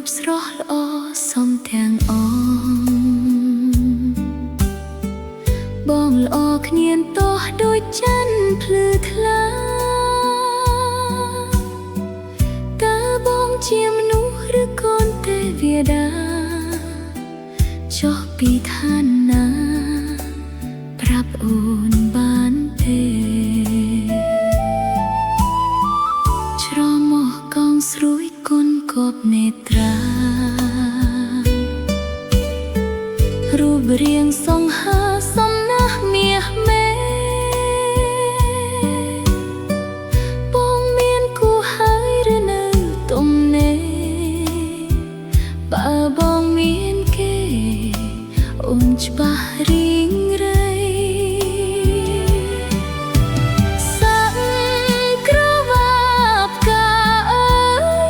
ปស្រស់ល្អសំទាំងអបងល្អគ្មានទោះដូចច័ន្ទភ្លឺថ្លាតើបងជាមនុស្សឬកូនទេវតាចុះពីឋានណាប្រាប់អូនបានទេច្រមុះកងស្រួយគុណគប់នេត្រារូបរាងសង្ហាសំណាស់មាសមេបងមានគូហើយឬនៅទំនេរបើបងមានគេអូនច្បាស់រីងរៃសាក់ក្រវាបកាអើ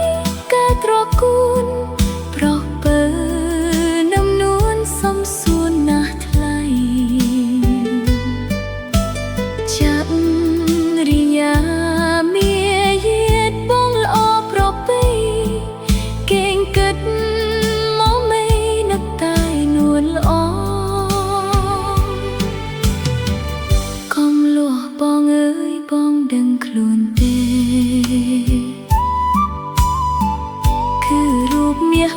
យកាត្រកូនប្រុសពើនំនួនសំសួនណាស់ថ្លៃចាប់រិយាមាយាទបងល្អប្រពៃគេងគិតមកមេនឹកតែនួនល្អកុំលួសបងអើយបងដឹងខ្លួនទេគឺរូបមាស